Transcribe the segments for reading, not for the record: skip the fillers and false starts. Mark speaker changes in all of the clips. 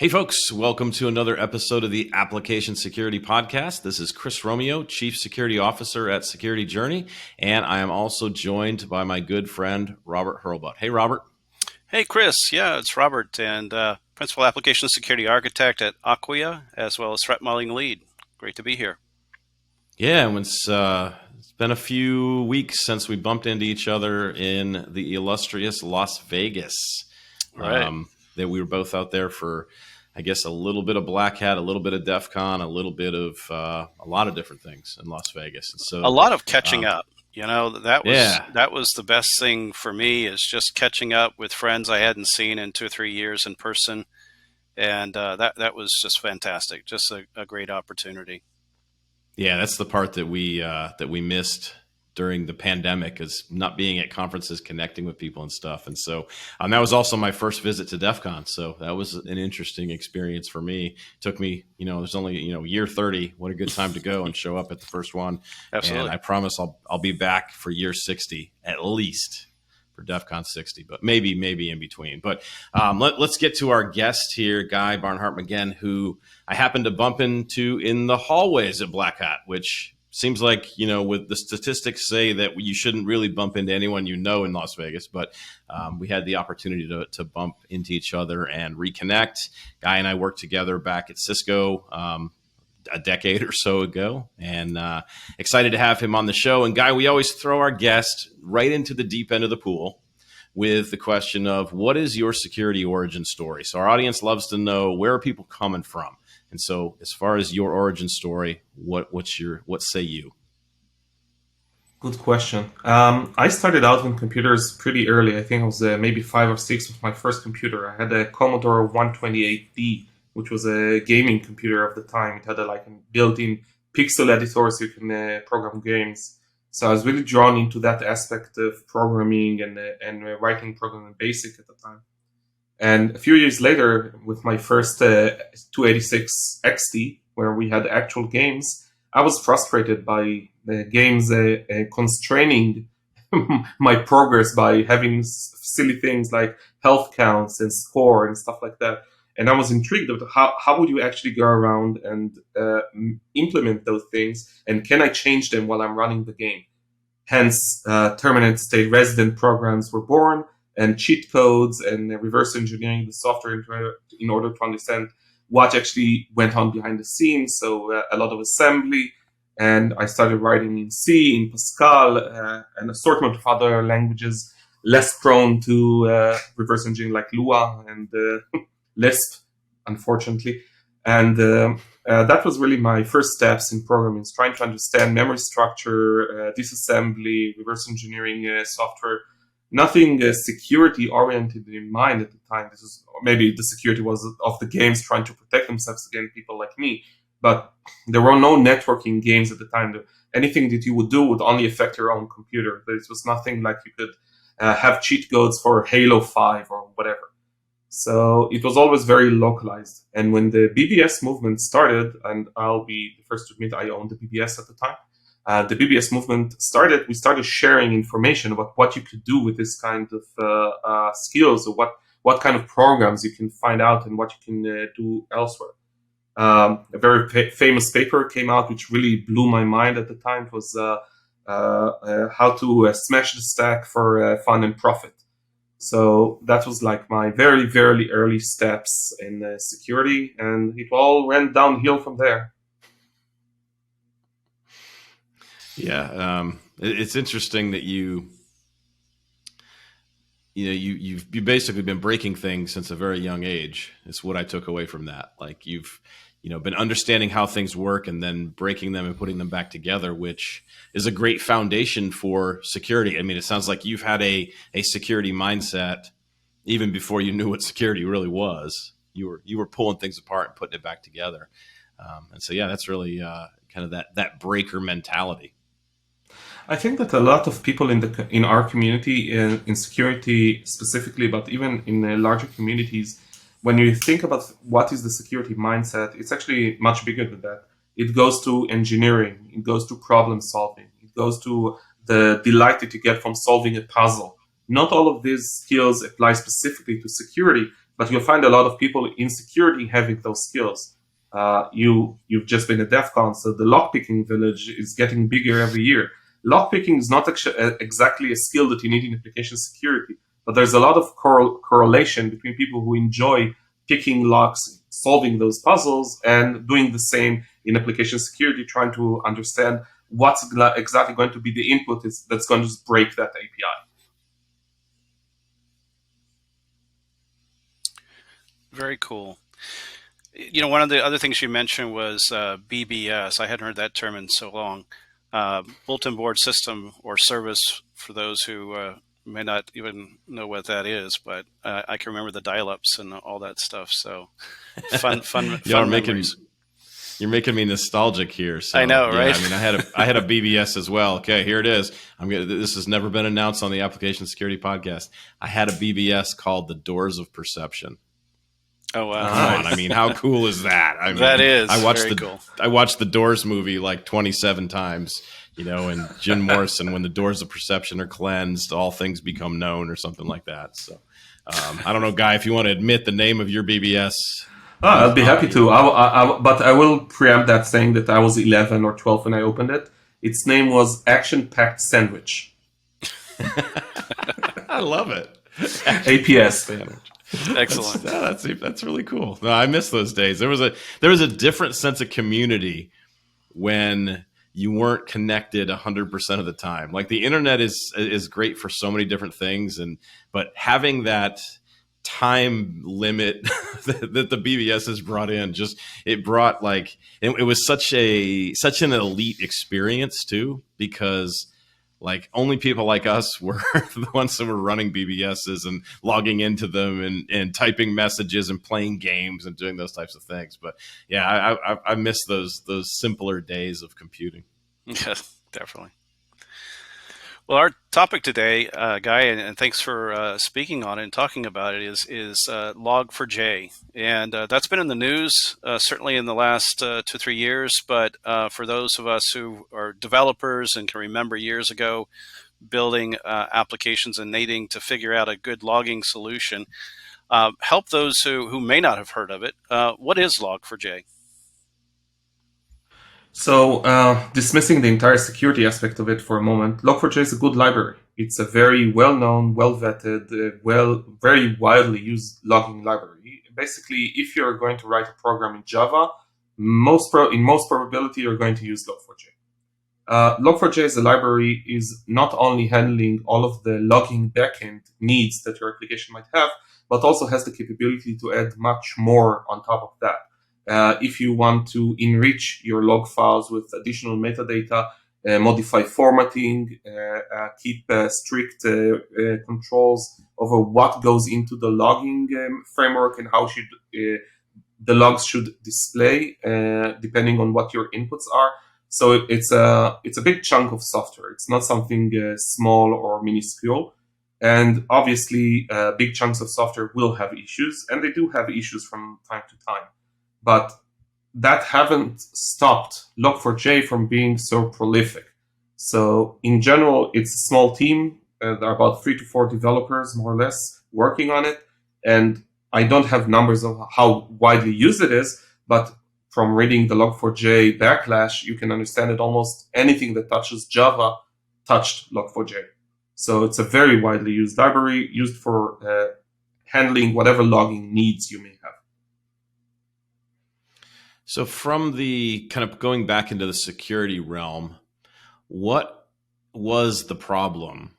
Speaker 1: Hey folks, welcome to another episode of the Application Security Podcast. This is Chris Romeo, Chief Security Officer at Security Journey, and I am also joined by my good friend, Robert Hurlbut. Hey, Robert.
Speaker 2: Hey, Chris. Yeah, it's Robert, and Principal Application Security Architect at Acquia, as well as Threat Modeling Lead. Great to be here.
Speaker 1: Yeah, it's been a few weeks since we bumped into each other in the illustrious Las Vegas.
Speaker 2: Right.
Speaker 1: That we were both out there for, I guess, a little bit of Black Hat, a little bit of DefCon, a little bit of a lot of different things in Las Vegas. And so
Speaker 2: a lot of catching up. You know, that was the best thing for me, is just catching up with friends I hadn't seen in 2 or 3 years in person, and that was just fantastic. Just a great opportunity.
Speaker 1: Yeah, that's the part that we missed during the pandemic, is not being at conferences, connecting with people and stuff. And so that was also my first visit to DefCon. So that was an interesting experience for me. It took me, there's only, year 30. What a good time to go and show up at the first one.
Speaker 2: Absolutely.
Speaker 1: And I promise I'll be back for year 60 at least for DefCon 60, but maybe in between. But let's get to our guest here, Guy Barhart-Magen, who I happened to bump into in the hallways at Black Hat, which seems like, with the statistics say that you shouldn't really bump into anyone in Las Vegas, but we had the opportunity to bump into each other and reconnect. Guy and I worked together back at Cisco a decade or so ago, and excited to have him on the show. And Guy, we always throw our guest right into the deep end of the pool with the question of, what is your security origin story? So our audience loves to know, where are people coming from? And so, as far as your origin story, what say you?
Speaker 3: Good question. I started out in computers pretty early. I think I was maybe 5 or 6 with my first computer. I had a Commodore 128D, which was a gaming computer of the time. It had a built-in pixel editor, so you can program games. So I was really drawn into that aspect of programming and writing programming BASIC at the time. And a few years later, with my first 286 XT, where we had actual games, I was frustrated by the games constraining my progress by having silly things like health counts and score and stuff like that. And I was intrigued about how would you actually go around and implement those things, and can I change them while I'm running the game? Hence, terminate state resident programs were born, and cheat codes and reverse engineering the software in order to understand what actually went on behind the scenes. So a lot of assembly, and I started writing in C, in Pascal, and assortment of other languages less prone to reverse engineering, like Lua and Lisp, unfortunately. And that was really my first steps in programming, trying to understand memory structure, disassembly, reverse engineering software. Nothing security oriented in mind at the time. This is maybe the security was of the games trying to protect themselves against people like me, but there were no networking games at the time. Anything that you would do would only affect your own computer. There was nothing like you could have cheat codes for Halo 5 or whatever. So it was always very localized. And when the BBS movement started, and I'll be the first to admit I owned the BBS at the time, the BBS movement started, we started sharing information about what you could do with this kind of skills, or what kind of programs you can find out and what you can do elsewhere. A very famous paper came out, which really blew my mind at the time. It was how to smash the stack for fun and profit. So that was like my very, very early steps in security, and it all went downhill from there.
Speaker 1: Yeah, it's interesting that you've basically been breaking things since a very young age. Is what I took away from that. Like, you've been understanding how things work and then breaking them and putting them back together, which is a great foundation for security. I mean, it sounds like you've had a security mindset even before you knew what security really was. You were pulling things apart and putting it back together. And so, yeah, that's really kind of that breaker mentality.
Speaker 3: I think that a lot of people in our community, in security specifically, but even in larger communities, when you think about what is the security mindset, it's actually much bigger than that. It goes to engineering, it goes to problem solving, it goes to the delight that you get from solving a puzzle. Not all of these skills apply specifically to security, but you'll find a lot of people in security having those skills. You've just been at DefCon, so the lockpicking village is getting bigger every year. Lockpicking is not exactly a skill that you need in application security, but there's a lot of correlation between people who enjoy picking locks, solving those puzzles, and doing the same in application security, trying to understand what's exactly going to be the input that's going to just break that API.
Speaker 2: Very cool. One of the other things you mentioned was BBS. I hadn't heard that term in so long. Bulletin board system or service, for those who may not even know what that is, but I can remember the dial-ups and all that stuff. So fun memories.
Speaker 1: You're making me nostalgic here. So,
Speaker 2: I know, right?
Speaker 1: I mean, I had a BBS as well. Okay, here it is. This has never been announced on the Application Security Podcast. I had a BBS called the Doors of Perception.
Speaker 2: Oh wow!
Speaker 1: Come on, I mean, how cool is that? I mean,
Speaker 2: that is
Speaker 1: cool. I watched the Doors movie like 27 times. And Jim Morrison, when the doors of perception are cleansed, all things become known, or something like that. So, I don't know, Guy, if you want to admit the name of your BBS.
Speaker 3: I'll be happy to. But I will preempt that saying that I was 11 or 12 when I opened it. Its name was Action Packed Sandwich.
Speaker 1: I love it.
Speaker 3: APS sandwich.
Speaker 2: Excellent.
Speaker 1: That's really cool. No, I miss those days. There was a different sense of community when you weren't connected 100% of the time. Like, the internet is great for so many different things, but having that time limit that the BBS has brought in, it brought it was such an elite experience too, because like only people like us were the ones that were running BBSs and logging into them and typing messages and playing games and doing those types of things. But yeah, I miss those simpler days of computing.
Speaker 2: Yes, definitely. Well, our topic today, Guy, and thanks for speaking on it and talking about it, is Log4j, and that's been in the news certainly in the last 2-3 years. But for those of us who are developers and can remember years ago building applications and needing to figure out a good logging solution, help those who may not have heard of it. What is Log4j?
Speaker 3: So, dismissing the entire security aspect of it for a moment, Log4j is a good library. It's a very well-known, well-vetted, very widely used logging library. Basically, if you're going to write a program in Java, in most probability, you're going to use Log4j. Log4j as a library is not only handling all of the logging backend needs that your application might have, but also has the capability to add much more on top of that. If you want to enrich your log files with additional metadata, modify formatting, keep strict controls over what goes into the logging framework and how the logs should display, depending on what your inputs are. So it's a big chunk of software. It's not something small or minuscule. And obviously, big chunks of software will have issues, and they do have issues from time to time. But that haven't stopped Log4j from being so prolific. So in general, it's a small team. There are about 3 to 4 developers, more or less, working on it. And I don't have numbers of how widely used it is, but from reading the Log4j backlash, you can understand that almost anything that touches Java touched Log4j. So it's a very widely used library used for handling whatever logging needs you may have.
Speaker 1: So from the kind of going back into the security realm, what was the problem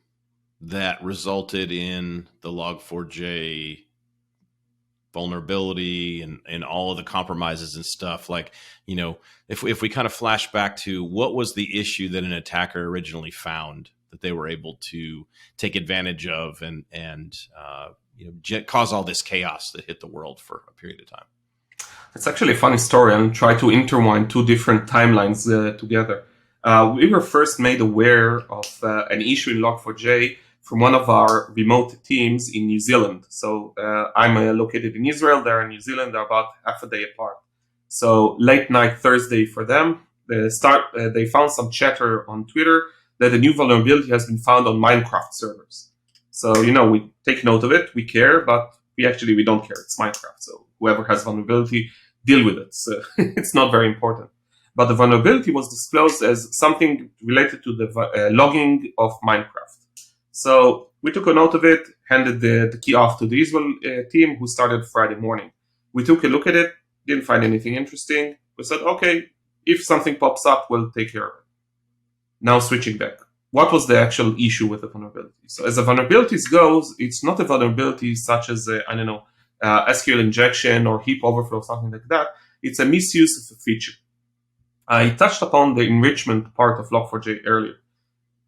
Speaker 1: that resulted in the Log4j vulnerability and all of the compromises and stuff? Like, if we kind of flash back to what was the issue that an attacker originally found that they were able to take advantage of and cause all this chaos that hit the world for a period of time?
Speaker 3: It's actually a funny story, and try to intertwine 2 different timelines together. We were first made aware of an issue in Log4j from one of our remote teams in New Zealand. So I'm located in Israel, they're in New Zealand, they're about half a day apart. So late night Thursday for them, they found some chatter on Twitter that a new vulnerability has been found on Minecraft servers. So, we take note of it, we care, but we don't care. It's Minecraft. So whoever has vulnerability, deal with it. So it's not very important. But the vulnerability was disclosed as something related to the logging of Minecraft. So we took a note of it, handed the key off to the Israel team, who started Friday morning. We took a look at it, didn't find anything interesting. We said, okay, if something pops up, we'll take care of it. Now switching back. What was the actual issue with the vulnerability? So as the vulnerabilities goes, it's not a vulnerability such as, SQL injection or heap overflow, something like that. It's a misuse of a feature. I touched upon the enrichment part of Log4j earlier.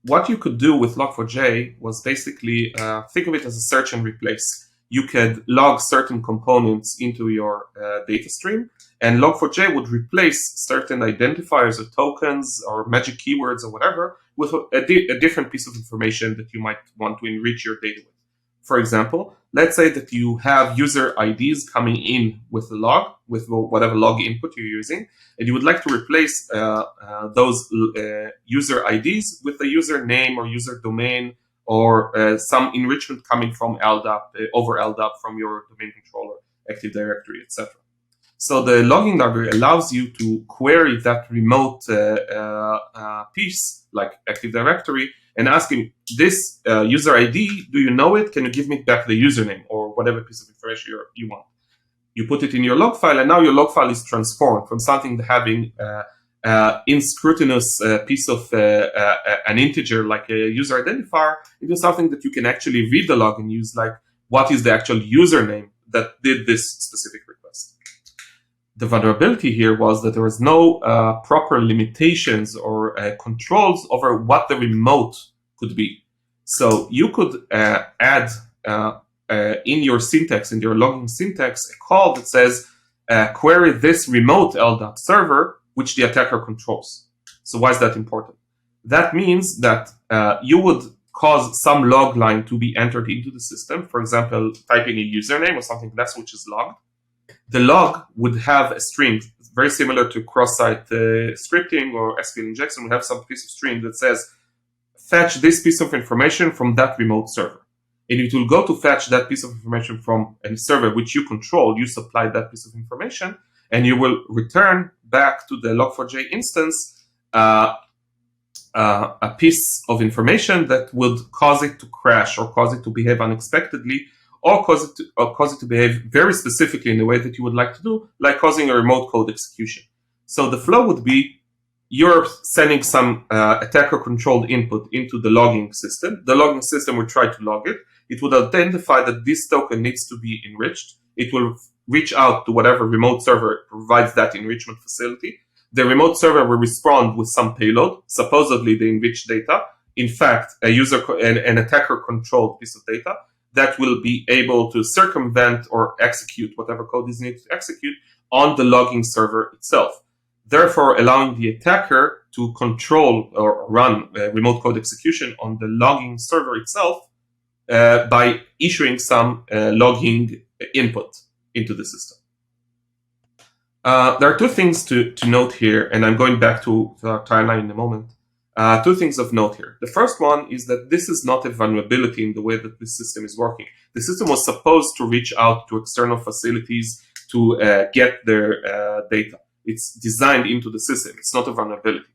Speaker 3: What you could do with Log4j was basically think of it as a search and replace. You could log certain components into your data stream, and Log4j would replace certain identifiers or tokens or magic keywords or whatever with a different piece of information that you might want to enrich your data with. For example, let's say that you have user IDs coming in with the log, with whatever log input you're using, and you would like to replace those user IDs with a user name or user domain or some enrichment coming from LDAP, over LDAP from your domain controller, Active Directory, etc. So the logging library allows you to query that remote piece, like Active Directory, and ask him, this user ID, do you know it? Can you give me back the username or whatever piece of information you want? You put it in your log file, and now your log file is transformed from something having inscrutinous piece of an integer like a user identifier into something that you can actually read the log and use, like what is the actual username that did this specific request. The vulnerability here was that there was no proper limitations or controls over what the remote could be. So you could add in your syntax, in your logging syntax, a call that says, query this remote LDAP server, which the attacker controls. So why is that important? That means that you would cause some log line to be entered into the system. For example, typing a username or something that's which is logged. The log would have a string very similar to cross-site scripting or SQL injection. We have some piece of string that says, fetch this piece of information from that remote server. And it will go to fetch that piece of information from a server which you control. You supply that piece of information, and you will return back to the Log4j instance a piece of information that would cause it to crash or cause it to behave unexpectedly, or cause it to behave very specifically in the way that you would like to do, like causing a remote code execution. So the flow would be, you're sending some attacker-controlled input into the logging system. The logging system will try to log it. It would identify that this token needs to be enriched. It will reach out to whatever remote server provides that enrichment facility. The remote server will respond with some payload, supposedly the enriched data. In fact, an attacker-controlled piece of data that will be able to circumvent or execute whatever code is needed to execute on the logging server itself, therefore allowing the attacker to control or run remote code execution on the logging server itself by issuing some logging input into the system. There are two things to note here, and I'm going back to our timeline in a moment. Two things of note here. The first one is that this is not a vulnerability in the way that this system is working. The system was supposed to reach out to external facilities to get their data. It's designed into the system. It's not a vulnerability.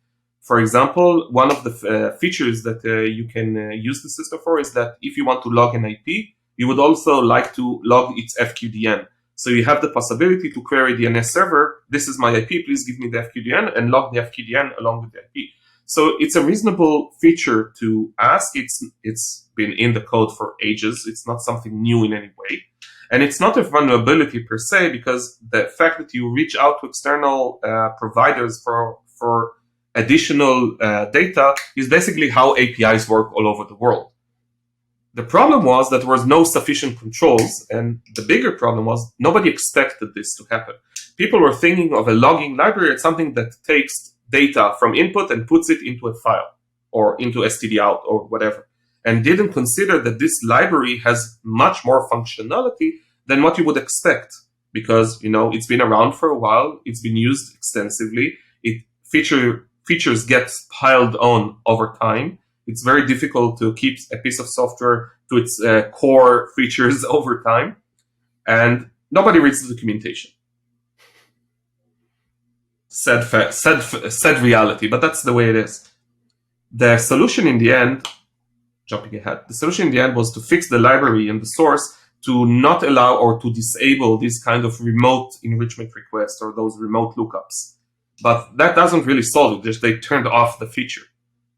Speaker 3: For example, one of the features that you can use the system for is that if you want to log an IP, you would also like to log its FQDN. So you have the possibility to query the DNS server. This is my IP. Please give me the FQDN, and log the FQDN along with the IP. So it's a reasonable feature to ask. It's been in the code for ages. It's not something new in any way. And it's not a vulnerability per se, because the fact that you reach out to external providers for additional data is basically how APIs work all over the world. The problem was that there was no sufficient controls, and the bigger problem was nobody expected this to happen. People were thinking of a logging library as something that takes data from input and puts it into a file or into std out or whatever, and didn't consider that this library has much more functionality than what you would expect, because it's been around for a while, it's been used extensively, features get piled on over time. It's very difficult to keep a piece of software to its core features over time. and nobody reads the documentation. Sad reality, but that's the way it is. The solution in the end, jumping ahead, the solution in the end was to fix the library and the source to not allow or to disable these kind of remote enrichment requests or those remote lookups. But that doesn't really solve it, just they turned off the feature.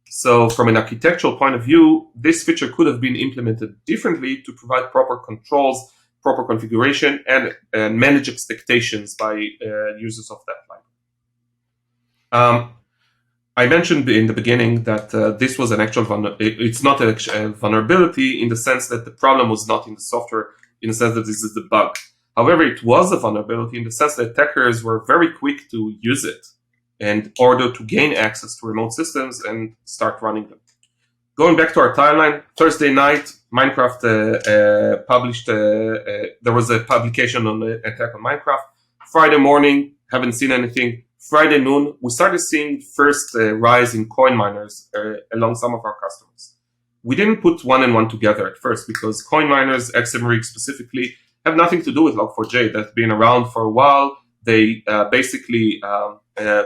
Speaker 3: So from an architectural point of view, this feature could have been implemented differently to provide proper controls, proper configuration, and manage expectations by users of that library. I mentioned in the beginning that this was an actual it's not a vulnerability in the sense that the problem was not in the software, in the sense that this is the bug. However, it was a vulnerability in the sense that attackers were very quick to use it in order to gain access to remote systems and start running them. Going back to our timeline, Thursday night, Minecraft published, there was a publication on the attack on Minecraft. Friday morning, haven't seen anything. Friday noon, we started seeing first rise in coin miners along some of our customers. We didn't put one and one together at first because coin miners, XMRig specifically, have nothing to do with Log4j. That's been around for a while. They basically,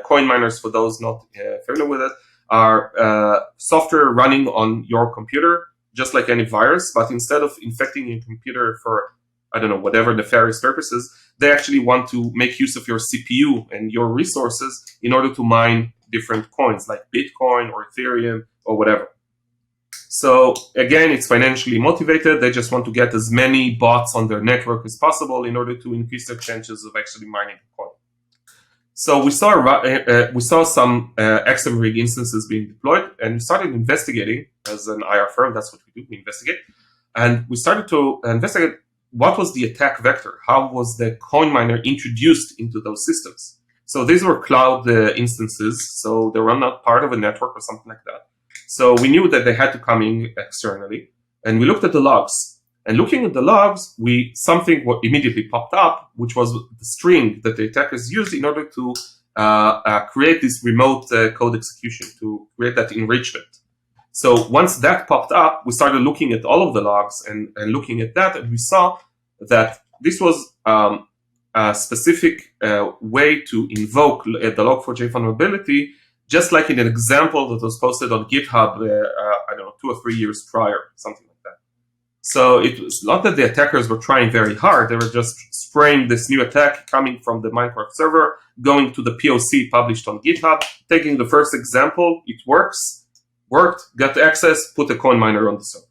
Speaker 3: coin miners, for those not familiar with it, are software running on your computer, just like any virus, but instead of infecting your computer for, I don't know, whatever nefarious purposes, they actually want to make use of your CPU and your resources in order to mine different coins like Bitcoin or Ethereum or whatever. So again, it's financially motivated. They just want to get as many bots on their network as possible in order to increase their chances of actually mining the coin. So we saw some XMRig instances being deployed, and we started investigating as an IR firm. That's what we do, we investigate. And we started to investigate what was the attack vector? How was the coin miner introduced into those systems? So these were cloud instances, so they were not part of a network or something like that. So we knew that they had to come in externally, and we looked at the logs. And looking at the logs, something immediately popped up, which was the string that the attackers used in order to create this remote code execution, to create that enrichment. So once that popped up, we started looking at all of the logs and looking at that, and we saw that this was a specific way to invoke the Log4j vulnerability, just like in an example that was posted on GitHub, I don't know, 2 or 3 years prior, something like that. So it was not that the attackers were trying very hard. They were just spraying this new attack coming from the Minecraft server, going to the POC published on GitHub, taking the first example, it worked, got access, put a coin miner on the server.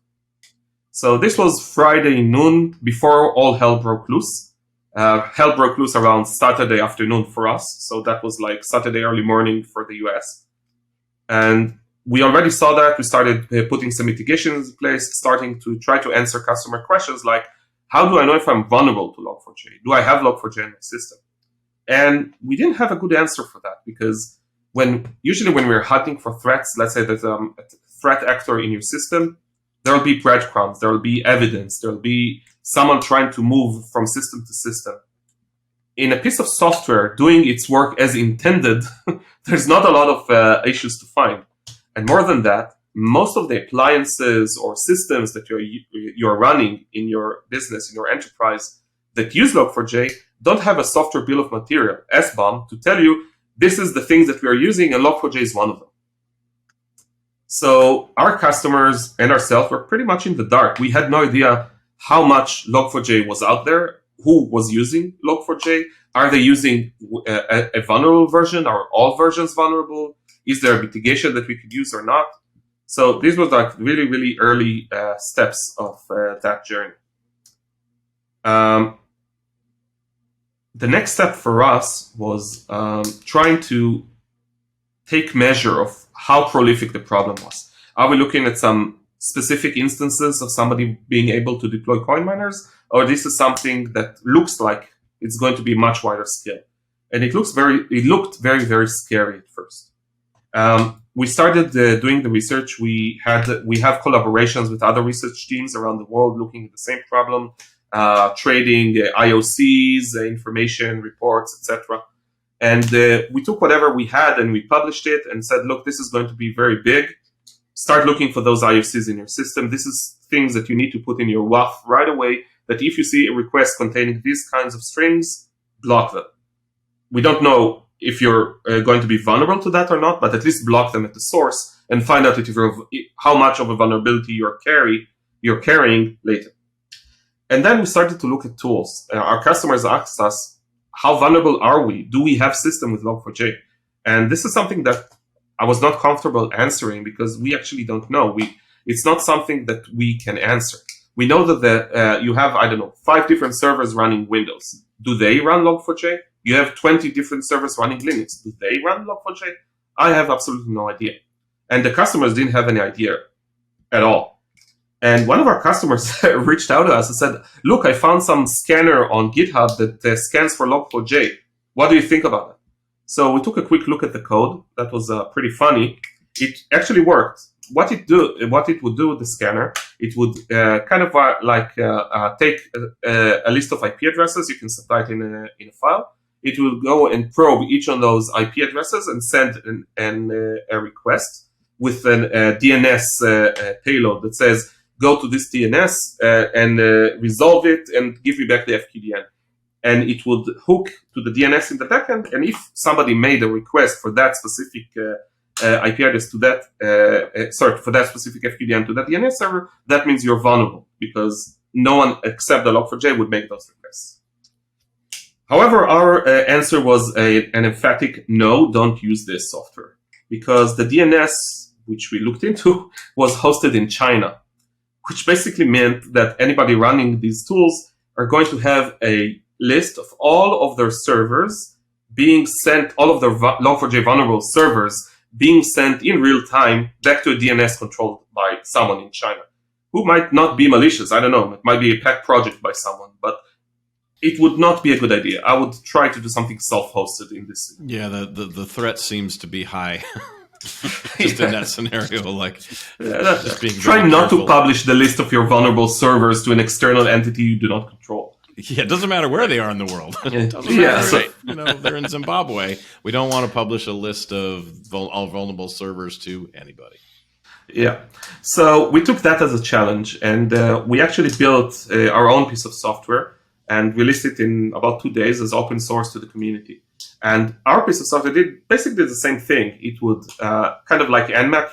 Speaker 3: So this was Friday noon before all hell broke loose. Hell broke loose around Saturday afternoon for us. So that was like Saturday early morning for the US. And we already saw that. We started putting some mitigations in place, starting to try to answer customer questions like, how do I know if I'm vulnerable to Log4j? Do I have Log4j in my system? And we didn't have a good answer for that because usually when we're hunting for threats, let's say there's a threat actor in your system, there will be breadcrumbs, there will be evidence, there will be someone trying to move from system to system. In a piece of software doing its work as intended, there's not a lot of issues to find. And more than that, most of the appliances or systems that you're running in your business, in your enterprise, that use Log4j don't have a software bill of material, SBOM, to tell you this is the things that we are using, and Log4j is one of them. So our customers and ourselves were pretty much in the dark. We had no idea how much Log4j was out there, who was using Log4j. Are they using a vulnerable version? Are all versions vulnerable? Is there a mitigation that we could use or not? So these were like really, really early steps of that journey. The next step for us was trying to take measure of how prolific the problem was. Are we looking at some specific instances of somebody being able to deploy coin miners, or this is something that looks like it's going to be much wider scale? And it looked very, very scary at first. We started doing the research. We have collaborations with other research teams around the world looking at the same problem, trading IOCs, information, reports, etc. And we took whatever we had and we published it and said, look, this is going to be very big. Start looking for those IOCs in your system. This is things that you need to put in your WAF right away that if you see a request containing these kinds of strings, block them. We don't know if you're going to be vulnerable to that or not, but at least block them at the source and find out how much of a vulnerability you're carrying later. And then we started to look at tools. Our customers asked us, how vulnerable are we? Do we have system with Log4j? And this is something that I was not comfortable answering because we actually don't know. It's not something that we can answer. We know that you have, 5 different servers running Windows. Do they run Log4j? You have 20 different servers running Linux. Do they run Log4j? I have absolutely no idea. And the customers didn't have any idea at all. And one of our customers reached out to us and said, look, I found some scanner on GitHub that scans for Log4j. What do you think about it? So we took a quick look at the code. That was pretty funny. It actually worked. What it would do with the scanner, it would take a list of IP addresses. You can supply it in a file. It will go and probe each of those IP addresses and send a request with a DNS payload that says, go to this DNS and resolve it and give me back the FQDN. And it would hook to the DNS in the backend. And if somebody made a request for that specific IP address to that, for that specific FQDN to that DNS server, that means you're vulnerable because no one except the Log4j would make those requests. However, our answer was an emphatic no, don't use this software because the DNS, which we looked into, was hosted in China, which basically meant that anybody running these tools are going to have a list of all of their servers being sent, all of their Log4j vulnerable servers being sent in real time back to a DNS controlled by someone in China, who might not be malicious. I don't know. It might be a pet project by someone, but it would not be a good idea. I would try to do something self-hosted in this.
Speaker 1: Yeah, the threat seems to be high. Just in that scenario, just being
Speaker 3: try not to publish the list of your vulnerable servers to an external entity you do not control.
Speaker 1: Yeah, it doesn't matter where they are in the world. They're in Zimbabwe. We don't want to publish a list of all vulnerable servers to anybody.
Speaker 3: Yeah. So we took that as a challenge, and we actually built our own piece of software and released it in about 2 days as open source to the community. And our piece of software did basically the same thing. It would kind of like Nmap.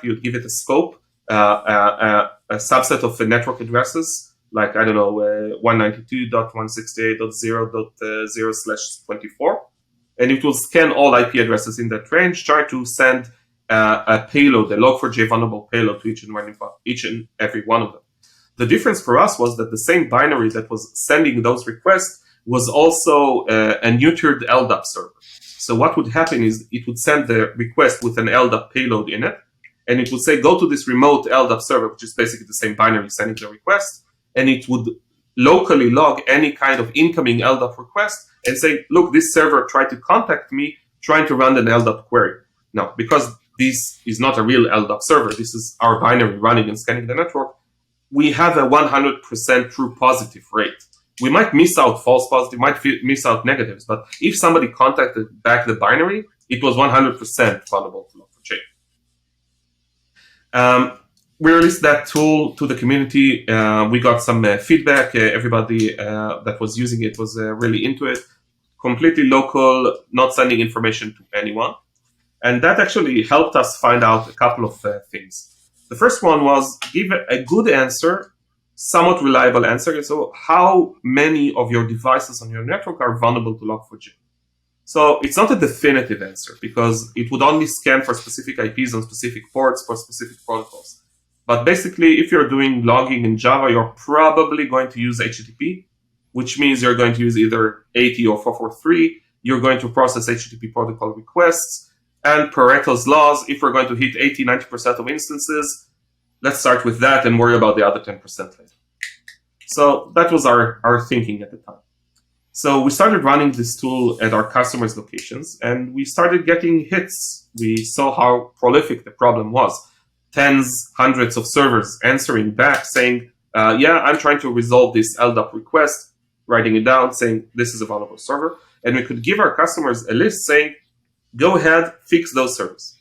Speaker 3: You'd give it a scope, a subset of the network addresses, like, 192.168.0.0/24. And it will scan all IP addresses in that range, try to send a payload, a Log4j vulnerable payload to each and every one of them. The difference for us was that the same binary that was sending those requests was also a neutered LDAP server. So what would happen is it would send the request with an LDAP payload in it, and it would say, go to this remote LDAP server, which is basically the same binary sending the request, and it would locally log any kind of incoming LDAP request and say, look, this server tried to contact me trying to run an LDAP query. Now, because this is not a real LDAP server, this is our binary running and scanning the network, we have a 100% true positive rate. We might miss out false positive, might miss out negatives, but if somebody contacted back the binary, it was 100% vulnerable to Log4j. We released that tool to the community. We got some feedback. Everybody that was using it was really into it. Completely local, not sending information to anyone. And that actually helped us find out a couple of things. The first one was give a good answer, somewhat reliable answer. So how many of your devices on your network are vulnerable to Log4j? So it's not a definitive answer because it would only scan for specific IPs on specific ports for specific protocols. But basically, if you're doing logging in Java, you're probably going to use HTTP, which means you're going to use either 80 or 443. You're going to process HTTP protocol requests. And Pareto's laws, if we're going to hit 80, 90% of instances, let's start with that and worry about the other 10% later. So that was our thinking at the time. So we started running this tool at our customers' locations, and we started getting hits. We saw how prolific the problem was. Tens, hundreds of servers answering back saying, yeah, I'm trying to resolve this LDAP request, writing it down, saying this is a vulnerable server. And we could give our customers a list saying, go ahead, fix those servers.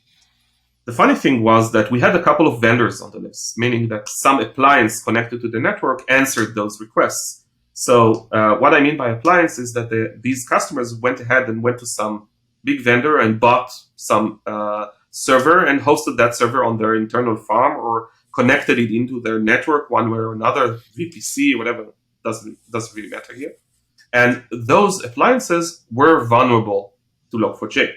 Speaker 3: The funny thing was that we had a couple of vendors on the list, meaning that some appliance connected to the network answered those requests. So what I mean by appliance is that these customers went ahead and went to some big vendor and bought some server and hosted that server on their internal farm or connected it into their network one way or another, VPC, whatever, doesn't really matter here. And those appliances were vulnerable to Log4j.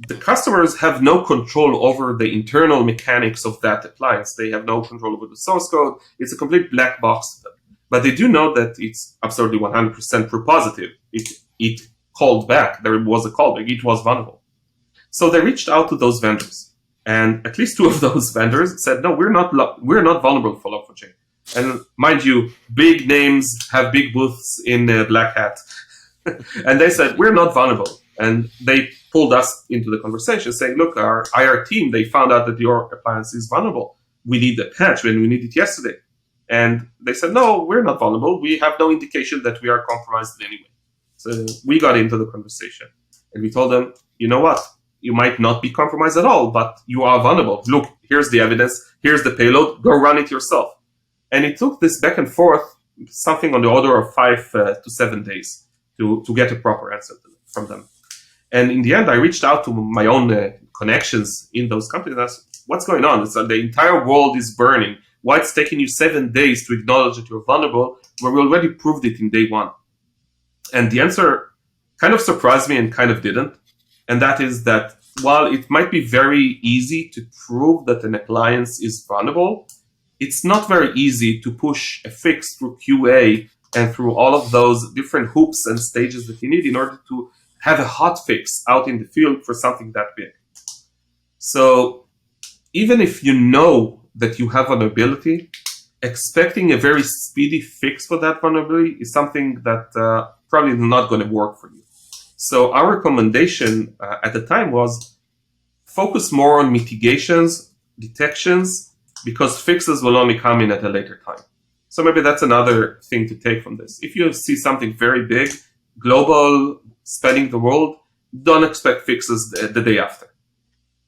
Speaker 3: The customers have no control over the internal mechanics of that appliance. They have no control over the source code. It's a complete black box to them. But they do know that it's absolutely 100% true positive. It called back. There was a callback. It was vulnerable. So they reached out to those vendors. And at least two of those vendors said, no, we're not vulnerable for Log4j. And mind you, big names have big booths in Black Hat. And they said, we're not vulnerable. And they pulled us into the conversation saying, look, our IR team, they found out that your appliance is vulnerable. We need a patch and we need it yesterday. And they said, no, we're not vulnerable. We have no indication that we are compromised in any way. So we got into the conversation and we told them, you know what? You might not be compromised at all, but you are vulnerable. Look, here's the evidence. Here's the payload. Go run it yourself. And it took this back and forth, something on the order of 5 to 7 days to get a proper answer from them. And in the end, I reached out to my own connections in those companies and asked, what's going on? It's the entire world is burning. Why it's taking you 7 days to acknowledge that you're vulnerable, where we already proved it in day one? And the answer kind of surprised me and kind of didn't. And that is that while it might be very easy to prove that an appliance is vulnerable, it's not very easy to push a fix through QA and through all of those different hoops and stages that you need in order to have a hot fix out in the field for something that big. So even if you know that you have vulnerability, expecting a very speedy fix for that vulnerability is something that probably not going to work for you. So our recommendation at the time was focus more on mitigations, detections, because fixes will only come in at a later time. So maybe that's another thing to take from this. If you see something very big, global, spanning the world, don't expect fixes the day after.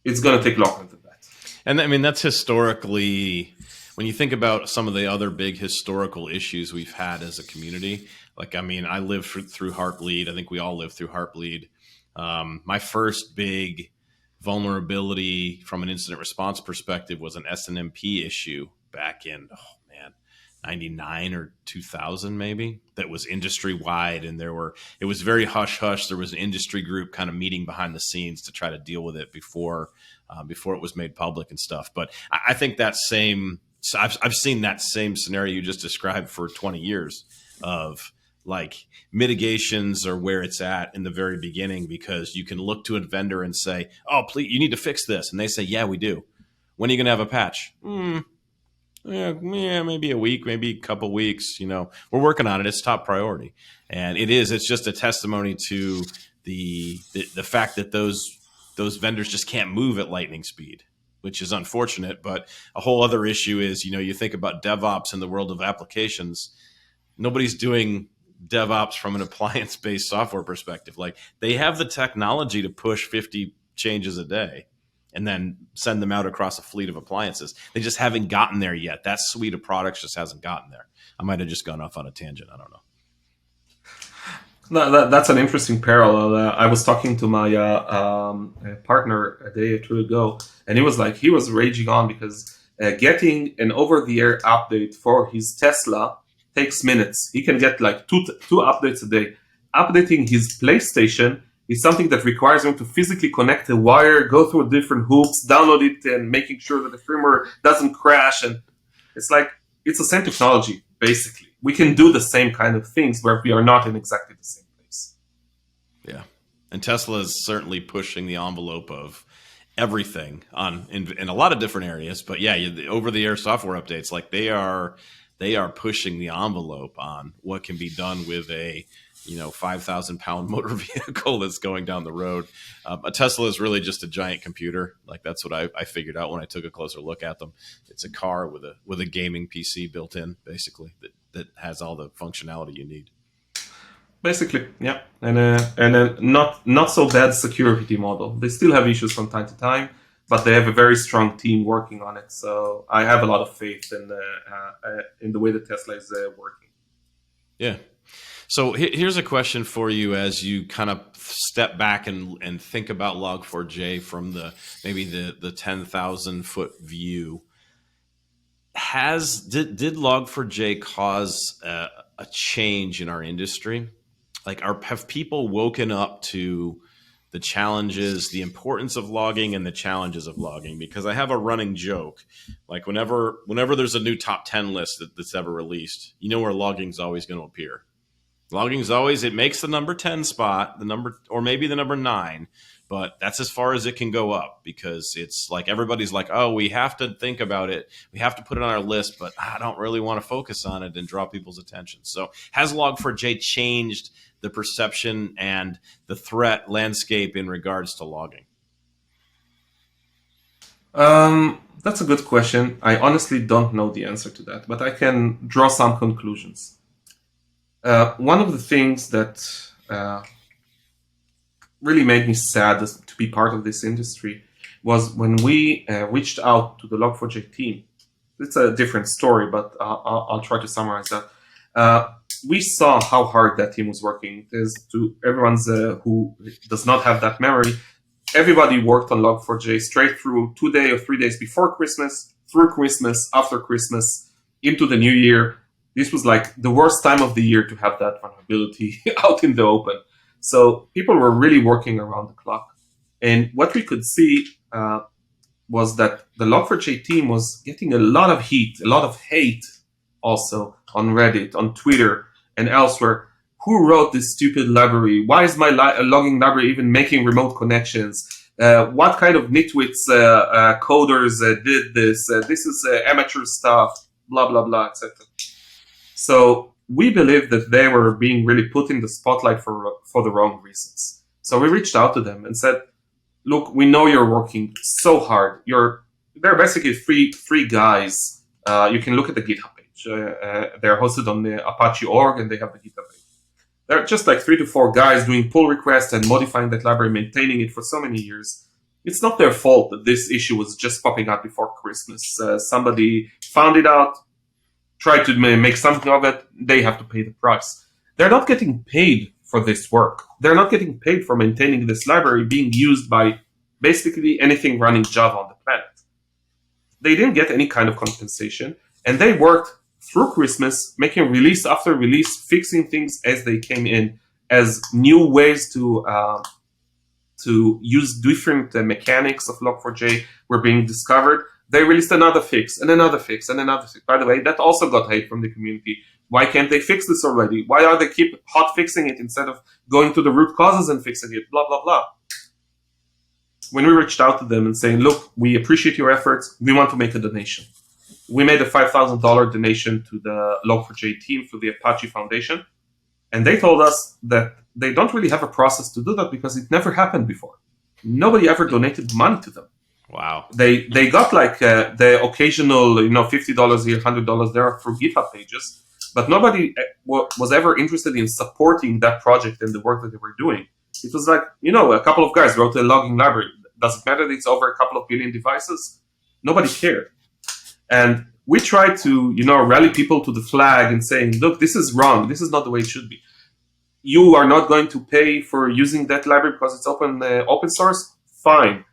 Speaker 3: It's going to take longer than that.
Speaker 1: And I mean, that's historically, when you think about some of the other big historical issues we've had as a community, like, I mean, I lived through Heartbleed. I think we all lived through Heartbleed. My first big vulnerability from an incident response perspective was an SNMP issue back in, 99 or 2000 maybe, that was industry wide, and it was very hush hush. There was an industry group kind of meeting behind the scenes to try to deal with it before it was made public and stuff. But I think I've seen that same scenario you just described for 20 years of like mitigations or where it's at in the very beginning, because you can look to a vendor and say, oh, please, you need to fix this. And they say, yeah, we do. When are you going to have a patch? Yeah, maybe a week, maybe a couple weeks. We're working on it. It's top priority. And it's just a testimony to the fact that those vendors just can't move at lightning speed, which is unfortunate. But a whole other issue is, you think about DevOps in the world of applications. Nobody's doing DevOps from an appliance-based software perspective. Like, they have the technology to push 50 changes a day and then send them out across a fleet of appliances. They just haven't gotten there yet. That suite of products just hasn't gotten there. I might have just gone off on a tangent. I don't know.
Speaker 3: No, that's an interesting parallel. I was talking to my partner a day or two ago, and he was raging on because getting an over-the-air update for his Tesla takes minutes. He can get like two updates a day. Updating his PlayStation is something that requires him to physically connect a wire, go through different hoops, download it, and making sure that the firmware doesn't crash. And it's the same technology, basically. We can do the same kind of things where we are not in exactly the same place.
Speaker 1: Yeah. And Tesla is certainly pushing the envelope of everything in a lot of different areas. But yeah, the over-the-air software updates, like they are pushing the envelope on what can be done with a 5,000-pound motor vehicle that's going down the road. A Tesla is really just a giant computer. Like, that's what I figured out when I took a closer look at them. It's a car with a gaming PC built in, basically, that has all the functionality you need.
Speaker 3: Basically, yeah, and a not so bad security model. They still have issues from time to time, but they have a very strong team working on it. So I have a lot of faith in the way that Tesla is working.
Speaker 1: Yeah. So here's a question for you as you kind of step back and think about Log4j from maybe the 10,000 foot view. Did Log4j cause a change in our industry? Like, have people woken up to the challenges, the importance of logging, and the challenges of logging? Because I have a running joke, like whenever there's a new top 10 list that's ever released, you know where logging's always going to appear. Logging's always, it makes the number 10 spot, or maybe the number 9, but that's as far as it can go up, because it's like everybody's like, oh, we have to think about it, we have to put it on our list, but I don't really want to focus on it and draw people's attention. So has Log4j changed the perception and the threat landscape in regards to logging?
Speaker 3: That's a good question. I honestly don't know the answer to that, but I can draw some conclusions. One of the things that really made me sad to be part of this industry was when we reached out to the Log4j team. It's a different story, but I'll try to summarize that. We saw how hard that team was working. To everyone who does not have that memory, everybody worked on Log4j straight through 2 days or 3 days before Christmas, through Christmas, after Christmas, into the new year. This was like the worst time of the year to have that vulnerability out in the open. So people were really working around the clock. And what we could see was that the Log4j team was getting a lot of heat, a lot of hate also on Reddit, on Twitter, and elsewhere. Who wrote this stupid library? Why is my logging library even making remote connections? What kind of nitwits coders did this? This is amateur stuff, blah, blah, blah, etc. So we believe that they were being really put in the spotlight for the wrong reasons. So we reached out to them and said, look, we know you're working so hard. They're basically three guys. You can look at the GitHub page. They're hosted on the Apache org, and they have the GitHub page. They're just like 3 to 4 guys doing pull requests and modifying that library, maintaining it for so many years. It's not their fault that this issue was just popping up before Christmas. Somebody found it out, tried to make something of it. They have to pay the price. They're not getting paid for this work. They're not getting paid for maintaining this library being used by basically anything running Java on the planet. They didn't get any kind of compensation, and they worked through Christmas, making release after release, fixing things as they came in, as new ways to use different mechanics of Log4j were being discovered. They released another fix and another fix and another fix. By the way, that also got hate from the community. Why can't they fix this already? Why are they keep hot fixing it instead of going to the root causes and fixing it? Blah, blah, blah. When we reached out to them and saying, look, we appreciate your efforts. We want to make a donation. We made a $5,000 donation to the Log4j team through the Apache Foundation. And they told us that they don't really have a process to do that because it never happened before. Nobody ever donated money to them.
Speaker 1: Wow.
Speaker 3: They got like the occasional, $50 here, $100 there through GitHub pages, but nobody was ever interested in supporting that project and the work that they were doing. It was like, a couple of guys wrote a logging library. Does it matter that it's over a couple of billion devices? Nobody cared. And we tried to, rally people to the flag and saying, look, this is wrong. This is not the way it should be. You are not going to pay for using that library because it's open source? Fine.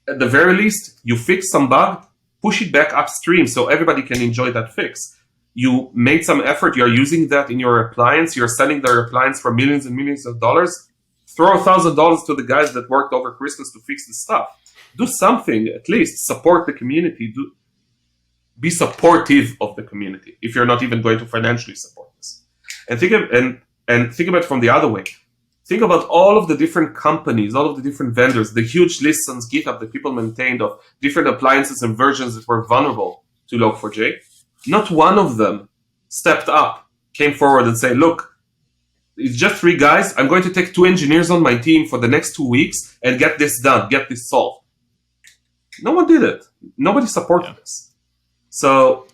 Speaker 3: At the very least, you fix some bug, push it back upstream so everybody can enjoy that fix. You made some effort, you're using that in your appliance, you're selling their appliance for millions and millions of dollars. Throw $1,000 to the guys that worked over Christmas to fix this stuff. Do something, at least support the community. Be supportive of the community if you're not even going to financially support this. And think about it from the other way. Think about all of the different companies, all of the different vendors, the huge lists on GitHub that people maintained of different appliances and versions that were vulnerable to Log4j. Not one of them stepped up, came forward and said, look, it's just 3 guys. I'm going to take 2 engineers on my team for the next 2 weeks and get this done, get this solved. No one did it. Nobody supported this. So,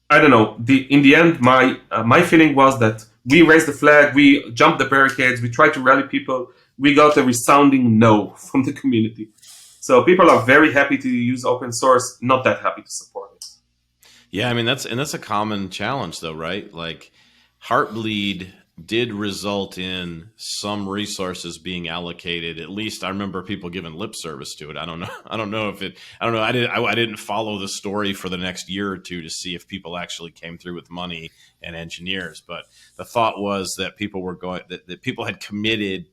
Speaker 3: I don't know. In the end, my feeling was that we raised the flag, we jumped the barricades, we tried to rally people, we got a resounding no from the community. So people are very happy to use open source, not that happy to support it.
Speaker 1: Yeah, I mean that's a common challenge though, right? Like Heartbleed did result in some resources being allocated. At least I remember people giving lip service to it. I don't know. I don't know. I didn't follow the story for the next year or two to see if people actually came through with money and engineers. But the thought was that people were going that people had committed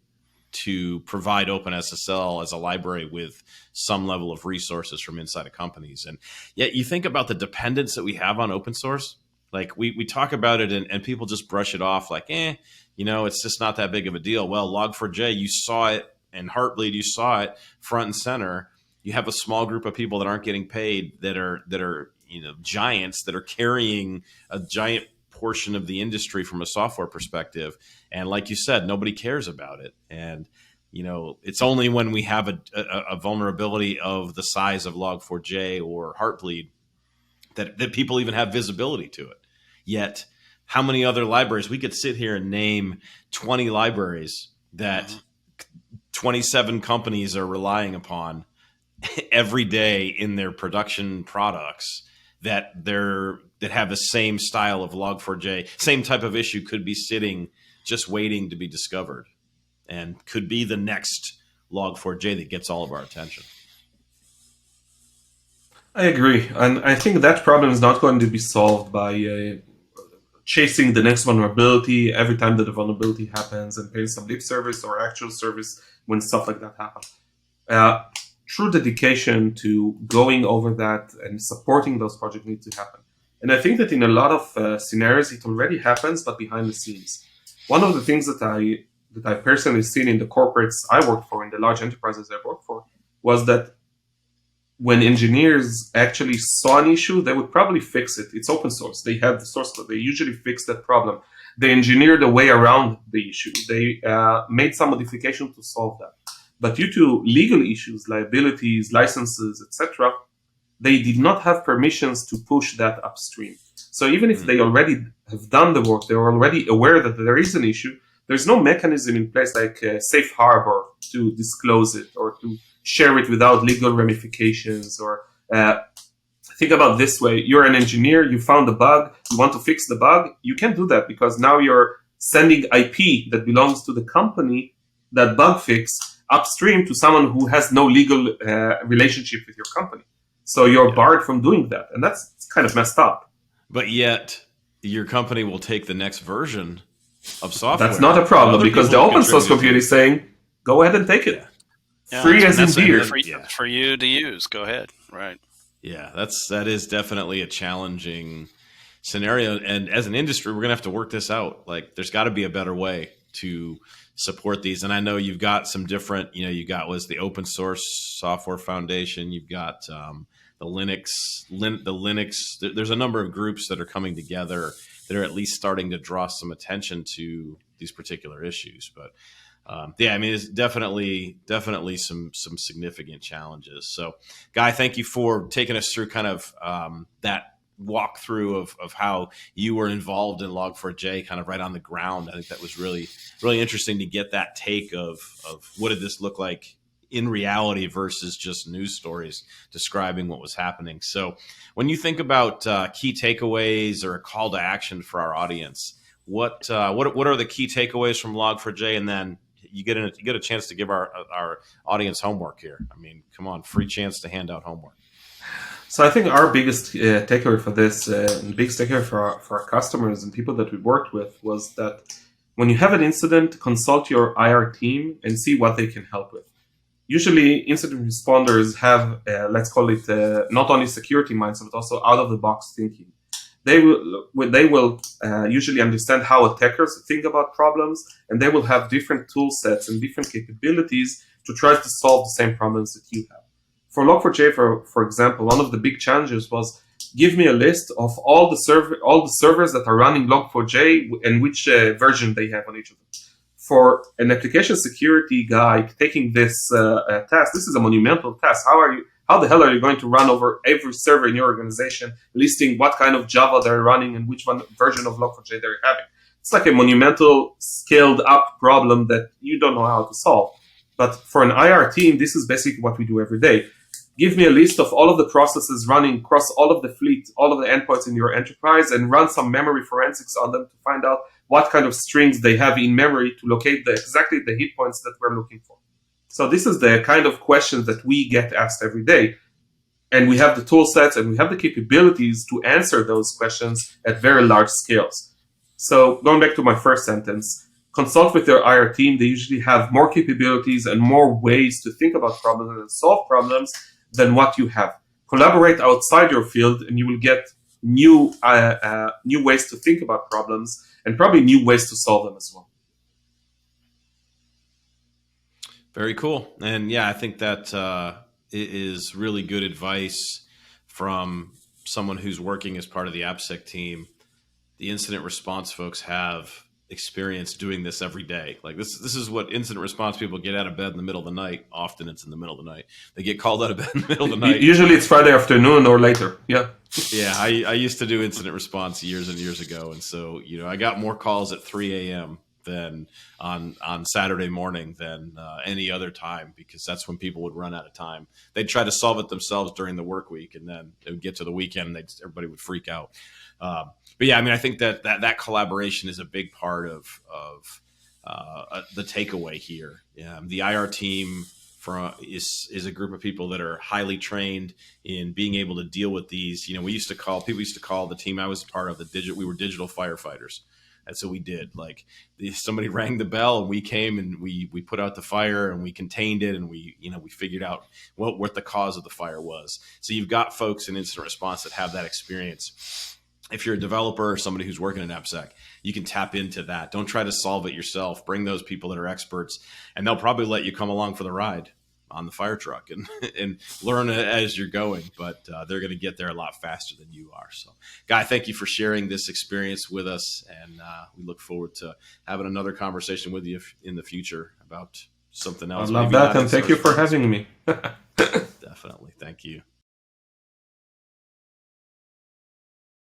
Speaker 1: to provide OpenSSL as a library with some level of resources from inside of companies. And yet you think about the dependence that we have on open source. Like we talk about it and people just brush it off like, it's just not that big of a deal. Well, Log4j, you saw it, and Heartbleed, you saw it front and center. You have a small group of people that aren't getting paid that are giants that are carrying a giant portion of the industry from a software perspective. And like you said, nobody cares about it. And it's only when we have a vulnerability of the size of Log4j or Heartbleed that people even have visibility to it. Yet, how many other libraries? We could sit here and name 20 libraries that 27 companies are relying upon every day in their production products that have the same style of Log4j, same type of issue could be sitting just waiting to be discovered and could be the next Log4j that gets all of our attention.
Speaker 3: I agree. And I think that problem is not going to be solved by chasing the next vulnerability every time that a vulnerability happens and paying some lip service or actual service when stuff like that happens. True dedication to going over that and supporting those projects needs to happen. And I think that in a lot of scenarios, it already happens, but behind the scenes. One of the things that I personally seen in the corporates I worked for, in the large enterprises I worked for, was that when engineers actually saw an issue, they would probably fix it. It's open source. They have the source code. They usually fix that problem. They engineered a way around the issue. They made some modification to solve that. But due to legal issues, liabilities, licenses, etc., they did not have permissions to push that upstream. So even if they already have done the work, they're already aware that there is an issue, there's no mechanism in place like safe harbor to disclose it or to share it without legal ramifications. Or think about this way: you're an engineer, you found a bug, you want to fix the bug. You can't do that because now you're sending IP that belongs to the company, that bug fix, upstream to someone who has no legal relationship with your company. So you're barred from doing that, and that's kind of messed up.
Speaker 1: But yet, your company will take the next version of software.
Speaker 3: That's not a problem because the open source community is saying, "Go ahead and take it."
Speaker 2: Yeah,
Speaker 3: free as in beer
Speaker 2: for you to use. Go ahead. Right.
Speaker 1: Yeah, that is definitely a challenging scenario. And as an industry, we're going to have to work this out. Like, there's got to be a better way to support these. And I know you've got some different, you got the Open Source Software Foundation. You've got the Linux. There's a number of groups that are coming together that are at least starting to draw some attention to these particular issues. But it's definitely some significant challenges. So, Guy, thank you for taking us through kind of that walkthrough of how you were involved in Log4j kind of right on the ground. I think that was really, really interesting to get that take of what did this look like in reality versus just news stories describing what was happening. So when you think about key takeaways or a call to action for our audience, what are the key takeaways from Log4j? And then you get a chance to give our audience homework here. I mean, come on, free chance to hand out homework.
Speaker 3: So I think our biggest takeaway for this, and the biggest takeaway for our customers and people that we worked with, was that when you have an incident, consult your IR team and see what they can help with. Usually, incident responders have, let's call it, not only security mindset, but also out-of-the-box thinking. They will usually understand how attackers think about problems, and they will have different tool sets and different capabilities to try to solve the same problems that you have. For Log4j, for example, one of the big challenges was give me a list of all the servers that are running Log4j and which version they have on each of them. For an application security guy taking this task, this is a monumental task. How the hell are you going to run over every server in your organization, listing what kind of Java they're running and which version of Log4j they're having? It's like a monumental, scaled up problem that you don't know how to solve. But for an IR team, this is basically what we do every day. Give me a list of all of the processes running across all of the fleet, all of the endpoints in your enterprise, and run some memory forensics on them to find out what kind of strings they have in memory to locate exactly the hit points that we're looking for. So this is the kind of questions that we get asked every day. And we have the tool sets and we have the capabilities to answer those questions at very large scales. So going back to my first sentence, consult with your IR team. They usually have more capabilities and more ways to think about problems and solve problems than what you have. Collaborate outside your field and you will get new ways to think about problems and probably new ways to solve them as well.
Speaker 1: Very cool. And yeah, I think that is really good advice from someone who's working as part of the AppSec team. The incident response folks have experience doing this every day. Like this is what incident response people get out of bed in the middle of the night. Often it's in the middle of the night. They get called out of bed in the middle of the night.
Speaker 3: Usually it's Friday afternoon or later. Yeah.
Speaker 1: Yeah. I used to do incident response years and years ago. And so, I got more calls at 3 a.m. than on Saturday morning than any other time, because that's when people would run out of time. They'd try to solve it themselves during the work week, and then it would get to the weekend and everybody would freak out. But yeah, I mean, I think that collaboration is a big part of the takeaway here. The IR team is a group of people that are highly trained in being able to deal with these. People used to call the team I was a part of we were digital firefighters. And so we did, like, somebody rang the bell and we came and we put out the fire and we contained it, and we figured out what the cause of the fire was. So you've got folks in incident response that have that experience. If you're a developer or somebody who's working in AppSec, you can tap into that. Don't try to solve it yourself. Bring those people that are experts, and they'll probably let you come along for the ride on the fire truck and learn as you're going, but they're going to get there a lot faster than you are. So, Guy, thank you for sharing this experience with us, and we look forward to having another conversation with you in the future about something else.
Speaker 3: I love that, and thank you for having me.
Speaker 1: Definitely. Thank you.